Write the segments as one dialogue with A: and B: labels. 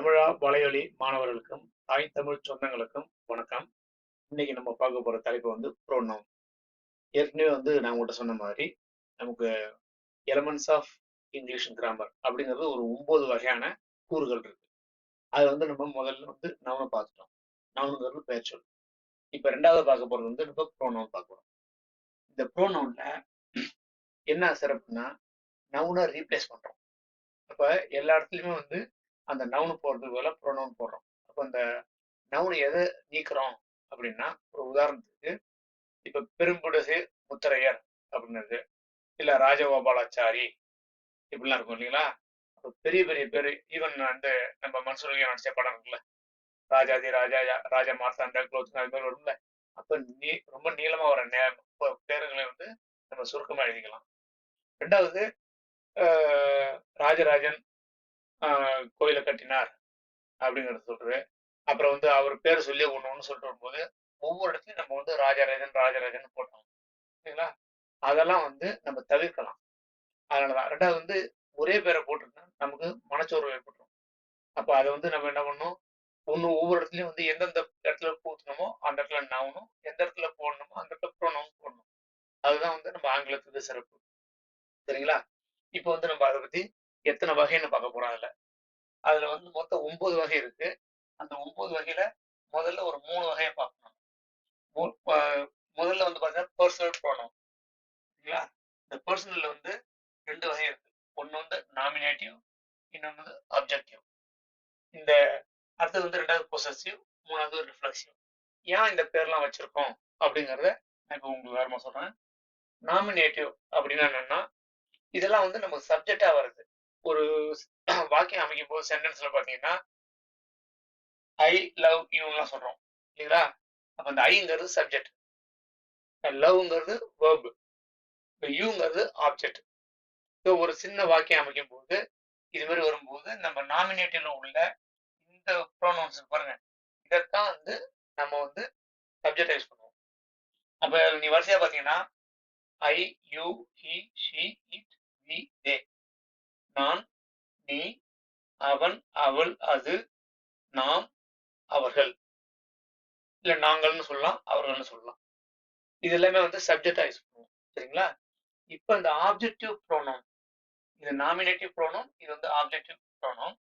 A: தமிழா வலையொலி மாணவர்களுக்கும் தாய் தமிழ் சொந்தங்களுக்கும் வணக்கம். இன்னைக்கு நம்ம பார்க்க போற தலைப்பு ப்ரோனவுன். ஏற்கனவே நான் உங்கள்கிட்ட சொன்ன மாதிரி நமக்கு எலமெண்ட்ஸ் ஆஃப் இங்கிலீஷ் கிராமர் அப்படிங்கிறது ஒரு 9 வகையான கூறுகள் இருக்கு. அது நம்ம முதல்ல நவுனை பார்த்துட்டோம். நவுனுங்கிறது பெயர்ச்சொல். இப்ப ரெண்டாவது பார்க்க போறது நம்ம ப்ரோனவுன் பார்க்கிறோம். இந்த ப்ரோனவுன்ல என்ன சிறப்புன்னா நவுனை ரீப்ளேஸ் பண்றோம். அப்ப எல்லா இடத்துலயுமே அந்த நவுனு போடுறதுக்கு பதிலாக ப்ரோனவுன் போடுறோம். அப்ப அந்த நவுன் எதை நீக்கிறோம் அப்படின்னா, ஒரு உதாரணத்துக்கு இப்ப பெரும்புடசு முத்தரையர் அப்படின்னு இல்ல ராஜகோபாலாச்சாரி இப்படிலாம் இருக்கும் இல்லைங்களா? அப்ப பெரிய பெரிய பேரு, ஈவன் நம்ம மன்சூர் நடிச்ச படம் இருக்குல்ல, ராஜாதி ராஜா ராஜா மார்த்தாண்ட குலோத்துங்க அது மாதிரி வரும்ல. அப்ப ரொம்ப நீளமா வர பேருங்களை நம்ம சுருக்கமா எழுதிக்கலாம். ரெண்டாவது ராஜராஜன் கோயிலை கட்டினார் அப்படிங்கறத சொல்றது. அப்புறம் அவர் பேரை சொல்லி ஒண்ணு சொல்லிட்டு வரும்போது ஒவ்வொரு இடத்துலயும் நம்ம ராஜராஜன் ராஜராஜன் போட்டோம் சரிங்களா? அதெல்லாம் நம்ம தவிர்க்கலாம். அதனாலதான். ரெண்டாவது ஒரே பேரை போட்டுருந்தா நமக்கு மனச்சோர்வு ஏற்பட்டுரும். அப்ப அதை நம்ம என்ன பண்ணணும், ஒவ்வொரு இடத்துலயும் எந்தெந்த இடத்துல பூத்தணுமோ அந்த இடத்துல நவுனும், எந்த இடத்துல போடணுமோ அந்த இடத்துல ப்ரோனவுன் போடணும். அதுதான் நம்ம ஆங்கிலத்துக்கு சிறப்பு. சரிங்களா? இப்ப நம்ம அதை பத்தி எத்தனை வகைன்னு பார்க்க போறோம். அதுல மொத்தம் 9 வகை இருக்கு. அந்த 9 வகையில முதல்ல ஒரு 3 வகையை பார்க்கணும். முதல்ல பாத்தீங்கன்னா பர்சனல் ப்ரோனவுன். சரிங்களா? இந்த பர்சனல்ல 2 வகை இருக்கு. ஒண்ணு நாமினேட்டிவ், இன்னொன்னு ஆப்ஜெக்டிவ். இந்த அடுத்தது ரெண்டாவது பொசசிவ், மூணாவது ரிஃப்ளெக்சிவ். ஏன் இந்த பேர்லாம் வச்சிருக்கோம் அப்படிங்கறத நான் இப்ப உங்களுக்கு வேறமா சொல்றேன். நாமினேட்டிவ் அப்படின்னா என்னன்னா, இதெல்லாம் நமக்கு சப்ஜெக்டா வருது. ஒரு வாக்கியம் அமைக்கும் போது சென்டென்ஸ்ல பாத்தீங்கன்னா ஐ லவ் யூலாம் சொல்றோம் இல்லைங்களா? அப்ப அந்த ஐங்கிறது சப்ஜெக்ட், லவ்ங்கிறது வேர்ப், யூங்கிறது ஆப்ஜெக்ட். ஒரு சின்ன வாக்கியம் அமைக்கும் போது இது மாதிரி வரும்போது நம்ம நாமினேட்டிவ்ல உள்ள இந்த ப்ரோனவுன்ஸ் பாருங்க, இதைத்தான் நம்ம சப்ஜெக்டைஸ் பண்ணுவோம். அப்ப நீ வரிசையா பாத்தீங்கன்னா I, you, he, she, it, we, they. நான், நீ, அவன், அவள், அது, நாம், அவர்கள். இல்ல நாங்கள்னு சொல்லலாம், அவர்கள்னு சொல்லலாம். இது எல்லாமே சப்ஜெக்டைஸ் பண்ணுவோம். சரிங்களா? இப்ப இந்த ஆப்ஜெக்டிவ் ப்ரோனவுன், இது நாமினேட்டிவ் ப்ரோனவுன், இது ஆப்ஜெக்டிவ் ப்ரோனவுன்.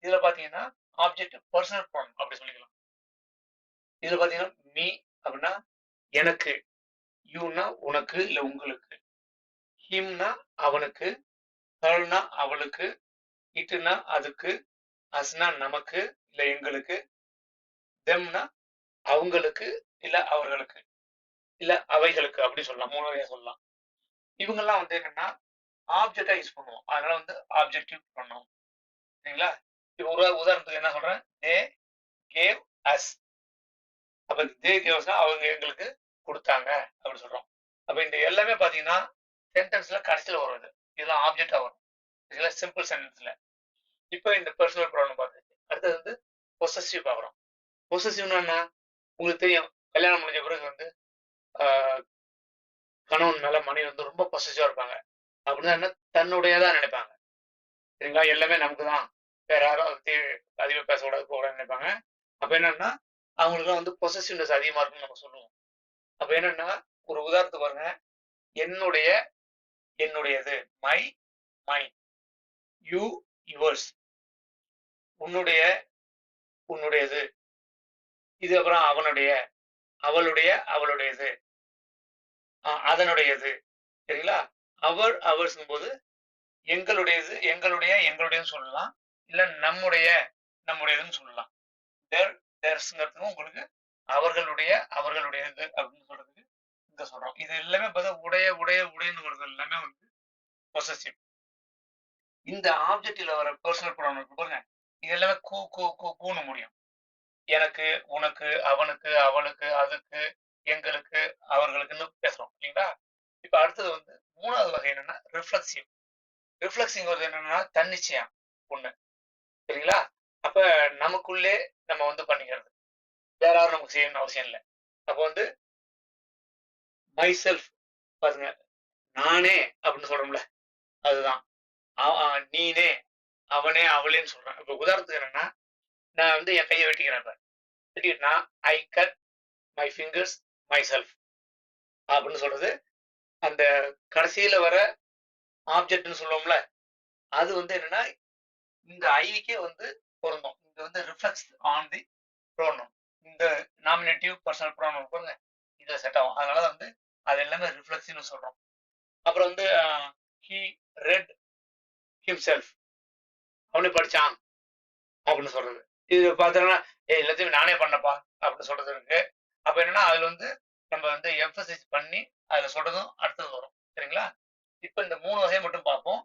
A: இதுல பாத்தீங்கன்னா ஆப்ஜெக்டிவ் பர்சனல் ப்ரோனவுன் அப்படி சொல்லிக்கலாம். இதுல பாத்தீங்கன்னா மீ அப்படின்னா எனக்கு, யூனா உனக்கு இல்ல உங்களுக்கு, ஹிம்னா அவனுக்கு, ஹர்னா அவளுக்கு, இட்டுனா அதுக்கு, அஸ்னா நமக்கு இல்ல எங்களுக்கு, தெம்னா அவங்களுக்கு இல்ல அவர்களுக்கு இல்ல அவைகளுக்கு அப்படி சொல்லலாம். 3 வகையா சொல்லலாம். இவங்கெல்லாம் என்னன்னா ஆப்ஜெக்டா யூஸ் பண்ணுவோம். அதனால ஆப்ஜெக்டிவ் பண்ணுவோம். சரிங்களா? இப்ப ஒரு உதாரணத்துக்கு என்ன சொல்றேன், தே கேவ் அஸ். அப்ப தே கேவ்ஸ்னா அவங்க எங்களுக்கு கொடுத்தாங்க அப்படி சொல்றோம். அப்ப இந்த எல்லாமே பாத்தீங்கன்னா சென்டென்ஸ்ல கடைசியில வரும். இதெல்லாம் ஆப்ஜெக்டா வரும். இதெல்லாம் சிம்பிள் சென்டென்ஸ்ல. இப்ப இந்த பர்சனல் ப்ரோனவுன் பார்த்துச்சு. அடுத்தது பொசசிவ் பார்க்குறோம். பொசசிவ்னா என்ன? உங்களுக்கு தெரியும், கல்யாணம் முடிஞ்ச பிறகு கணவன் மேல மனைவி ரொம்ப பொசசிவா இருப்பாங்க. அப்படின்னா என்ன, தன்னுடையதான் நினைப்பாங்க. சரிங்களா? எல்லாமே நமக்கு தான், வேற யாரும் அதை பத்தி அதிகமா பேசக்கூடாது போகக்கூடாதுன்னு நினைப்பாங்க. அப்ப என்னன்னா அவங்களுக்கு பொசசிவ்னஸ் அதிகமா இருக்குன்னு நம்ம சொல்லுவோம். அப்ப என்னன்னா ஒரு உதாரணத்துக்கு பாருங்க, என்னுடைய, என்னுடையது, மை, மைன், யூ, யுவர்ஸ், உன்னுடைய, உன்னுடையது. இது அப்புறம் அவனுடைய, அவளுடைய, அவளுடையது, அதனுடையது. சரிங்களா? அவர், அவர்ஸ் போது எங்களுடையது, எங்களுடைய, எங்களுடையன்னு சொல்லலாம். இல்ல நம்முடைய, நம்முடையதுன்னு சொல்லலாம். தேர், தேர்ஸ்ங்கிறதுக்கும் உங்களுக்கு அவர்களுடைய, அவர்களுடையது அப்படின்னு சொல்றதுக்கு இங்க சொல்றோம். இது எல்லாமே பார்த்தா உடைய, உடைய, உடையன்னு வருது எல்லாமே பொசசிவ். இந்த ஆப்ஜெக்ட்ல வர பர்சனல் ப்ரோனவுன் பாருங்க, இது எல்லாமே கூ கூ கூ கூன்னு முடியும். எனக்கு, உனக்கு, அவனுக்கு, அவளுக்கு, அதுக்கு, எங்களுக்கு, அவர்களுக்குன்னு பேசுறோம் இல்லைங்களா? இப்ப அடுத்தது 3வது வகை என்னன்னா ரிஃப்ளெக்சிவ். ரிஃப்ளெக்சிவ் என்னன்னா தன்னிச்சையா ஒண்ணு. சரிங்களா? அப்ப நமக்குள்ளே நம்ம பண்ணிக்கிறது, வேற யாரும் நமக்கு செய்யணும்னு அவசியம் இல்லை. அப்ப மை செல்ஃப் பாருங்க, நானே அப்படின்னு சொல்றோம்ல, அதுதான் நீனே, அவனே, அவளேன்னு சொல்றேன். இப்ப உதாரணத்துக்கு என்னன்னா நான் வந்து என் கையை வெட்டிக்கிறேன். திடீர்னா I cut my fingers myself அப்படின்னு சொல்றது அந்த கடைசியில வர ஆப்ஜெக்ட்னு சொல்லுவோம்ல, அது வந்து என்னன்னா இந்த ஐக்கே வந்து பொருந்தும். இங்க வந்து ரிஃப்ளெக்ஸ் ஆன் தி ப்ரோனவுன். இந்த நாமினேட்டிவ் பர்சனல் ப்ரோனவுன் பாருங்க இதுல செட் ஆகும். அதனால வந்து அது எல்லாமே ரிஃப்ளெக்ஸ்னு சொல்றோம். அப்புறம் வந்து ஹி ரெட் ஹிம்செல்ஃப், அவனே படிச்சான் அப்படின்னு சொல்றது. இது பார்த்தோம்னா எல்லாத்தையும் நானே பண்ணப்பா அப்படின்னு சொல்றது இருக்கு. அப்ப என்னன்னா அதுல வந்து நம்ம வந்து எம்பசைஸ் பண்ணி அதுல சொல்றதும் அடுத்தது வரும். சரிங்களா? இப்ப இந்த 3 வகையை மட்டும் பார்ப்போம்.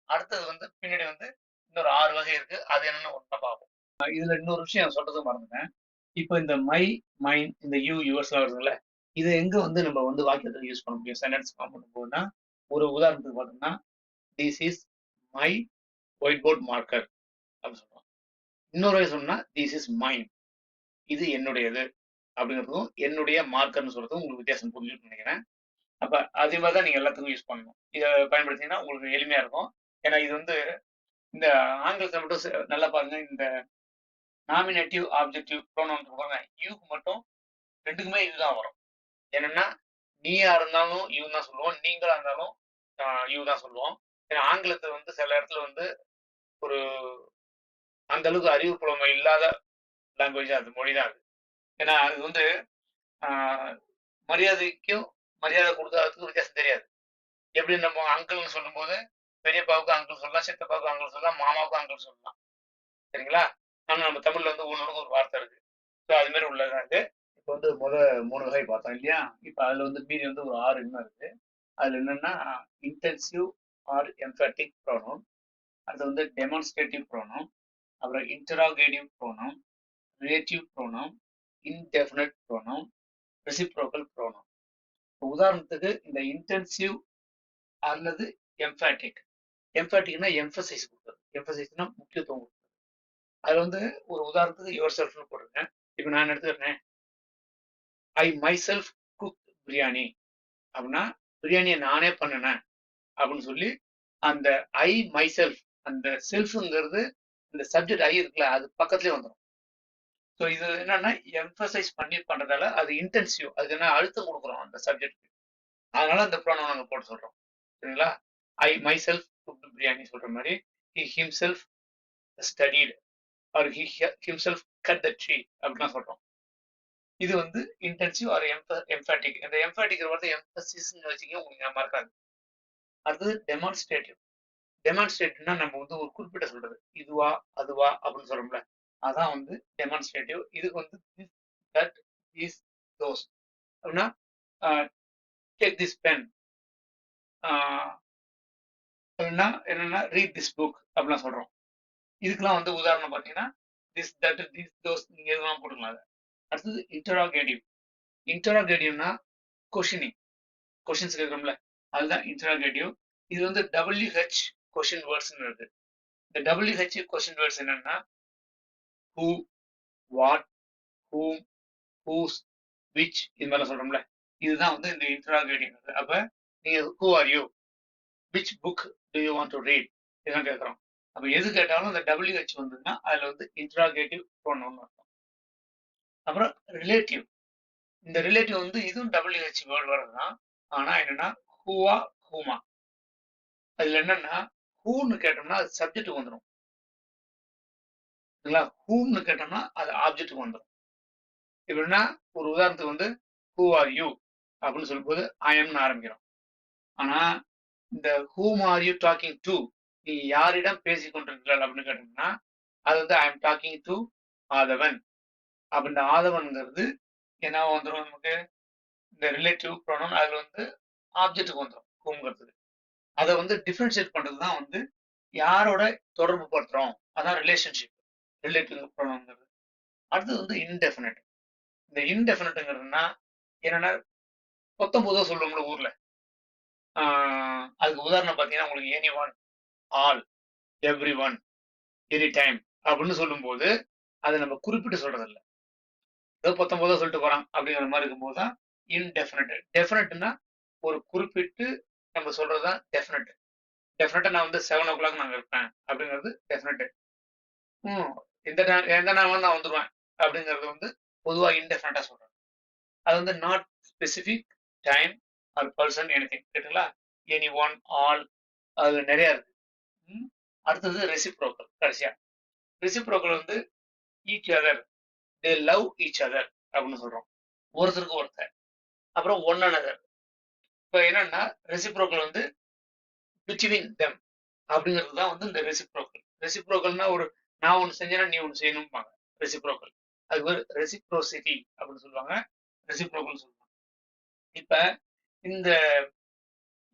A: அடுத்தது வந்து பின்னாடி வந்து இன்னொரு 6 வகை இருக்கு. அது என்னன்னு ஒண்ணா பார்ப்போம். இதுல இன்னொரு விஷயம் சொல்றது மறந்துட்டேன். இப்ப இந்த மை, மைன், இந்த யூ, யுவர்ஸ்லாம் வருதுல்ல, இது எங்க வந்து நம்ம வந்து வாக்கியத்துல யூஸ் பண்ண முடியும்? சென்டென்ஸ் ஃபார்ம் பண்ணும்போதுன்னா, ஒரு உதாரணத்துக்கு பார்த்தோம்னா, this is my white board marker அப்படின்னு சொல்றோம். இன்னொரு வகை சொன்னா, திஸ் இஸ் மைன், இது என்னுடையது அப்படிங்கிறதும், என்னுடைய மார்க்கர்னு சொல்றதும் உங்களுக்கு வித்தியாசம் புரிஞ்சுன்னு நினைக்கிறேன். அப்ப அதே மாதிரி தான் நீங்க எல்லாத்துக்கும் யூஸ் பண்ணணும். இதை பயன்படுத்திங்கன்னா உங்களுக்கு எளிமையா இருக்கும். ஏன்னா இது வந்து இந்த ஆங்கிலத்தை மட்டும் நல்லா பாருங்க. இந்த நாமினேட்டிவ் ஆப்ஜெக்டிவ் ப்ரோனவுன் பாருங்க, யூக்கு மட்டும் ரெண்டுக்குமே இதுதான் வரும். என்னன்னா நீயா இருந்தாலும் யூ தான் சொல்லுவோம், நீங்களா இருந்தாலும் யூ தான் சொல்லுவோம். ஏன்னா ஆங்கிலத்தை வந்து சில இடத்துல வந்து ஒரு அந்த அளவுக்கு அறிவு புலமை இல்லாத லாங்குவேஜ் அது, மொழி தான் அது. ஏன்னா அது வந்து மரியாதைக்கும் மரியாதை கொடுக்காததுக்கும் வித்தியாசம் தெரியாது. எப்படி நம்ம அங்கிள்னு சொல்லும்போது பெரியப்பாவுக்கு அங்கிள் சொல்லலாம், சித்தப்பாவுக்கு அங்கிள் சொல்லலாம், மாமாவுக்கு அங்கிள் சொல்லலாம். சரிங்களா? ஆனா நம்ம தமிழ்ல வந்து ஒண்ணுக்கு ஒரு வார்த்தை இருக்கு. ஸோ அது மாதிரி உள்ளதான் இது. இப்போ வந்து 3 வகை பார்த்தோம் இல்லையா? இப்போ அதுல வந்து மீதி வந்து ஒரு 6 இன்னும் இருக்கு. அதுல என்னன்னா இன்டென்சிவ் ஆர் எம்ஃபேட்டிக் ப்ரோனவுன், அது வந்து டெமான்ஸ்ட்ரேட்டிவ் ப்ரோனவுன், அப்புறம் interrogative pronoun, relative pronoun, indefinite pronoun, reciprocal pronoun. உதாரணத்துக்கு இந்த இன்டென்சிவ் அல்லது எம்ஃபேட்டிக். எம்ஃபேட்டிக்னா எம்பசைஸ் கொடுக்குறது. எம்பசைஸ்னா முக்கியத்துவம் கொடுக்குறது. அதுல வந்து ஒரு உதாரணத்துக்கு யுவர் செல்ஃப்னு போட்டிருக்கேன். இப்போ நான் எடுத்துக்கிறேன், I my self cook biryani அப்படின்னா பிரியாணியை நானே பண்ணினேன் அப்படின்னு சொல்லி அந்த ஐ மை செல்ஃப், அந்த செல்ஃப்ங்கிறது இந்த சப்ஜெக்ட் ஐ இருக்குல்ல அது பக்கத்துலேயே வந்துடும். ஸோ இது என்னன்னா எம்பசைஸ் பண்ணி பண்றதால அது இன்டென்சிவ், அதுக்கு என்ன அழுத்தம் கொடுக்குறோம் அந்த சப்ஜெக்ட். அதனால அந்த ப்ரோனவுன் நாங்கள் போட்டு சொல்றோம். சரிங்களா? I my self cook biryani சொல்ற மாதிரி he himself studied or he himself cut the tree அப்படிலாம் சொல்றோம். இது வந்து இன்டென்சிவ் ஆர் எம்ஃபேட்டிக். இந்த எம்ஃபேட்டிக் வார்த்தை எம்பசிஸ்ன்னு வச்சுக்க உங்களுக்கு ஞாபகம் இருக்காது. அடுத்தது டெமான்ஸ்ட்ரேட்டிவ். டெமான்ஸ்ட்ரேட்டிவ்னா நம்ம வந்து ஒரு குறிப்பிட்ட சொல்றது, இதுவா அதுவா அப்படின்னு சொல்றோம்ல, அதான் வந்து டெமான்ஸ்ட்ரேட்டிவ். இதுக்கு வந்து திஸ், தட், இஸ், தோஸ் அப்படின்னா டேக் திஸ் பென் அப்படின்னா என்னன்னா ரீட் திஸ் புக் அப்படிலாம் சொல்றோம். இதுக்கெல்லாம் வந்து உதாரணம் பார்த்தீங்கன்னா திஸ், தட், திஸ், தோஸ் நீங்க எதுவும் போட்டுக்கலாம். அடுத்தது இன்டராகேட்டிவ். இன்டராகேட்டிவ்னா கொஷினிங், கொஷின்ஸ் கேட்குறோம்ல, அதுதான் இன்டராகேட்டிவ். இது வந்து WH கொஷின் வேர்ட்ஸ்னு இருக்கு. இந்த WH கொஷின் வேர்ட்ஸ் என்னன்னா who, what, whom, whose, which, இது மாதிரிலாம் சொல்றோம்ல, இதுதான் வந்து இந்த இன்டராகேட்டிவ். அப்ப நீங்க who are you, which book do you want to read, இதெல்லாம் கேட்குறோம். அப்ப எது கேட்டாலும் இந்த WH வந்ததுன்னா அதுல வந்து இன்டராகேட்டிவ் ப்ரோனவுன் அர்த்தம். அப்புறம் ரிலேட்டிவ். இந்த ரிலேட்டிவ் வந்து இதுவும் WH வேர்ட் வரதுதான். ஆனா என்னன்னா ஹூவா, ஹூமா. அதுல என்னன்னா ஹூன்னு கேட்டோம்னா அது சப்ஜெக்ட் வந்துடும். ஹூம்னு கேட்டோம்னா அது ஆப்ஜெக்ட் வந்துடும். எப்படின்னா ஒரு உதாரணத்துக்கு வந்து ஹூ ஆர் யூ அப்படின்னு சொல்லும்போது ஐ எம்னு ஆரம்பிக்கிறோம். ஆனா இந்த ஹூம் ஆர் யூ டாக்கிங் டு, நீ யாரிடம் பேசிக் கொண்டிருக்கிறாள் அப்படின்னு கேட்டோம்னா அது வந்து ஐ எம் டாக்கிங் டு ஆதவன். அப்ப இந்த ஆதவன்ங்கிறது என்ன வந்துடும் நமக்கு, இந்த ரிலேட்டிவ் ப்ரோனவுன் அதுல வந்து ஆப்ஜெக்ட்டுக்கு வந்துடும் ஹூம்ங்கிறது. அதை வந்து டிஃபரன்ஷியேட் பண்றதுதான் வந்து யாரோட தொடர்பு படுத்துறோம், அதான் ரிலேஷன்ஷிப், ரிலேட்டிவ் ப்ரோனவுன்ங்கிறது. அடுத்தது வந்து இன்டெஃபினட். இந்த இன்டெஃபினட்ங்கிறதுனா என்னன்னா 19 சொல்லுவோம்ல ஊர்ல, அதுக்கு உதாரணம் பார்த்தீங்கன்னா உங்களுக்கு any one, all, every one, any time அப்படின்னு சொல்லும்போது அதை நம்ம குறிப்பிட்டு சொல்றது இல்லை. ஏதோ 19 சொல்லிட்டு போறான் அப்படிங்கிற மாதிரி இருக்கும்போது தான் இன்டெஃபினட். டெஃபினட்னா ஒரு குறிப்பிட்டு நம்ம சொல்றதுதான் டெஃபினட். டெஃபினட்டா நான் வந்து 7 o'clock நாங்க இருப்பேன் அப்படிங்கிறது டெஃபினட். எந்த நேரம் நான் வந்துருவேன் அப்படிங்கிறது வந்து பொதுவாக இன்டெஃபினட்டா சொல்றேன். அது வந்து not specific time or person anything. கேட்டுங்களா? எனி ஒன், ஆல், அதுல நிறைய இருக்கு. ம். அடுத்தது ரெசிப்ரோக்கல் கடைசியா. ரெசிப்ரோக்கல் வந்து each other, they love each other அப்படின்னு சொல்றோம். ஒருத்தருக்கு ஒருத்தர். அப்புறம் ஒன் another. இப்ப என்னன்னா ரெசிப்ரோக்கல் வந்து பிட்வீன் தெம் அப்படிங்கிறது தான் வந்து இந்த ரெசிப்ரோக்கல். ரெசிப்ரோக்கல்னா ஒரு நான் ஒண்ணு செஞ்சேன்னா நீ ஒண்ணு செய்யணும்பாங்க. ரெசிப்ரோக்கல். அது பேரு ரெசிப்ரோசிட்டி அப்படின்னு சொல்லுவாங்க. ரெசிப்ரோக்கல் சொல்லுவாங்க. இப்ப இந்த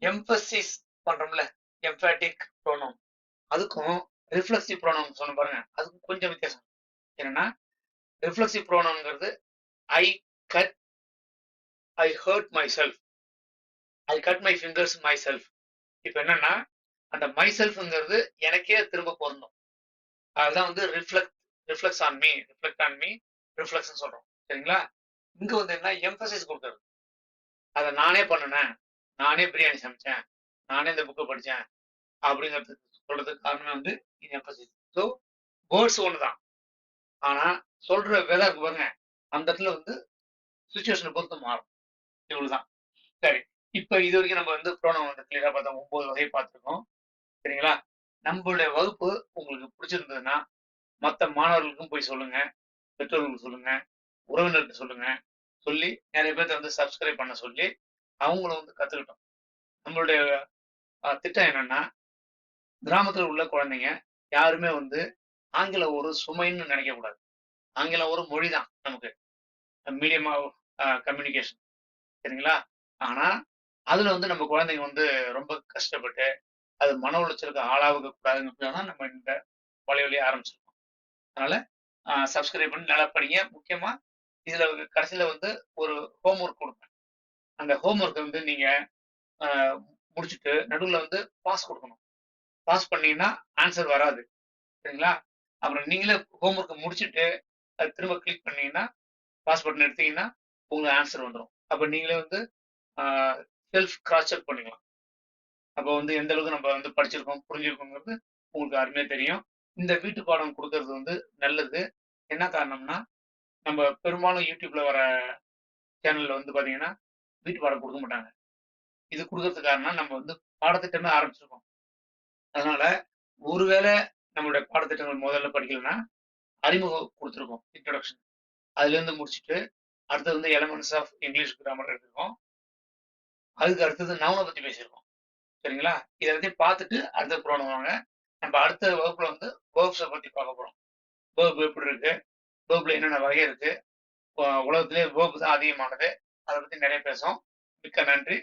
A: எம்பசிஸ் பண்றோம்ல, எம்பாட்டிக் ப்ரோனவுன், அதுக்கும் ரிஃப்ளெக்சிவ் ப்ரோனவுன் சொன்ன பாருங்க, அதுக்கும் கொஞ்சம் வித்தியாசம். என்னன்னா ரிஃப்ளெக்சிவ் ப்ரோனவுன்ங்கிறது I cut, I hurt myself, I cut my fingers myself. இப்ப என்னன்னா அந்த மை செல்ஃப்ங்கிறது எனக்கே திரும்ப பொருந்தும். அதுதான் வந்து reflex on me, reflect on me, reflex சொல்றோம். சரிங்களா? இங்க வந்து என்ன எம்பசிஸ் கொடுக்கறது. அதை நானே பண்ணினேன், நானே பிரியாணி சமைச்சேன், நானே இந்த புக்கை படிச்சேன் அப்படிங்கிறதுக்கு சொல்றதுக்கு காரணம் வந்து இது எம்பசிஸ். ஸோ வேர்ட்ஸ் ஒன்று தான், ஆனா சொல்ற விதம் இருக்கு பாருங்க, அந்த இடத்துல வந்து சுச்சுவேஷனை பொறுத்து மாறும். இவ்வளவுதான். சரி, இப்ப இது வரைக்கும் நம்ம வந்து ப்ரோனவுன் வந்து கிளியரா பார்த்தோம். 9 வகையை பார்த்துருக்கோம். சரிங்களா? நம்மளுடைய வகுப்பு உங்களுக்கு பிடிச்சிருந்ததுன்னா மற்ற மாணவர்களுக்கும் போய் சொல்லுங்க, பெற்றோர்களுக்கு சொல்லுங்க, உறவினருக்கு சொல்லுங்க. சொல்லி நிறைய பேர்த்த வந்து சப்ஸ்கிரைப் பண்ண சொல்லி அவங்களும் வந்து கத்துக்கிட்டோம். நம்மளுடைய திட்டம் என்னன்னா, கிராமத்துல உள்ள குழந்தைங்க யாருமே வந்து ஆங்கிலம் ஒரு சுமைன்னு நினைக்க கூடாது. ஆங்கிலம் ஒரு மொழிதான் நமக்கு, மீடியம் ஆஃப் கம்யூனிகேஷன். சரிங்களா? ஆனா அதுல வந்து நம்ம குழந்தைங்க வந்து ரொம்ப கஷ்டப்பட்டு அது மன உளைச்சலுக்கு ஆளாக கூடாதுன்னு தான் நம்ம இந்த வலைவலியை ஆரம்பிச்சிருக்கோம். அதனால சப்ஸ்கிரைப் பண்ணி நல்லா படிங்க. முக்கியமா இதுல கடைசியில வந்து ஒரு ஹோம்ஒர்க் கொடுப்பேன். அந்த ஹோம்ஒர்க் வந்து நீங்க முடிச்சுட்டு நடுவுல வந்து பாஸ் கொடுக்கணும். பாஸ் பண்ணீங்கன்னா ஆன்சர் வராது. சரிங்களா? அப்புறம் நீங்களே ஹோம்ஒர்க் முடிச்சுட்டு அது திரும்ப கிளிக் பண்ணீங்கன்னா, பாஸ் பட்டன் எடுத்தீங்கன்னா உங்களுக்கு ஆன்சர் வந்துரும். அப்ப நீங்களே வந்து செல்ஃப் கிராஸ் செக் பண்ணிக்கலாம். அப்போ வந்து எந்த அளவுக்கு நம்ம வந்து படிச்சிருக்கோம், புரிஞ்சிருக்கோங்கிறது உங்களுக்கு அருமையா தெரியும். இந்த வீட்டு பாடம் கொடுக்கறது வந்து நல்லது. என்ன காரணம்னா, நம்ம பெரும்பாலும் யூடியூப்ல வர சேனல்ல வந்து பாத்தீங்கன்னா, வீட்டு பாடம் கொடுக்க மாட்டாங்க. இது கொடுக்கறதுக்கு காரணம் நம்ம வந்து பாடத்திட்டமே ஆரம்பிச்சிருக்கோம். அதனால ஒருவேளை நம்மளுடைய பாடத்திட்டங்கள் முதல்ல படிக்கலன்னா, அறிமுகம் கொடுத்துருக்கோம், இன்ட்ரோடக்ஷன். அதுலேருந்து முடிச்சுட்டு அடுத்தது வந்து எலமெண்ட்ஸ் ஆஃப் இங்கிலீஷ் கிராமர் எடுத்திருக்கோம். அதுக்கு அடுத்தது நவுனை பத்தி பேசியிருக்கோம். சரிங்களா? இதை எல்லாத்தையும் பார்த்துட்டு அடுத்த ப்ரோனவுன் வாங்க. நம்ம அடுத்த வகுப்புல வந்து வேர்ப்ஸை பத்தி பார்க்க போறோம். வேர்ப் எப்படி இருக்கு, வேர்ப்ல என்னென்ன வகை இருக்கு, உலகத்திலே வேர்ப் தான் அதிகமானது, அதை பத்தி நிறைய பேசும். மிக்க நன்றி.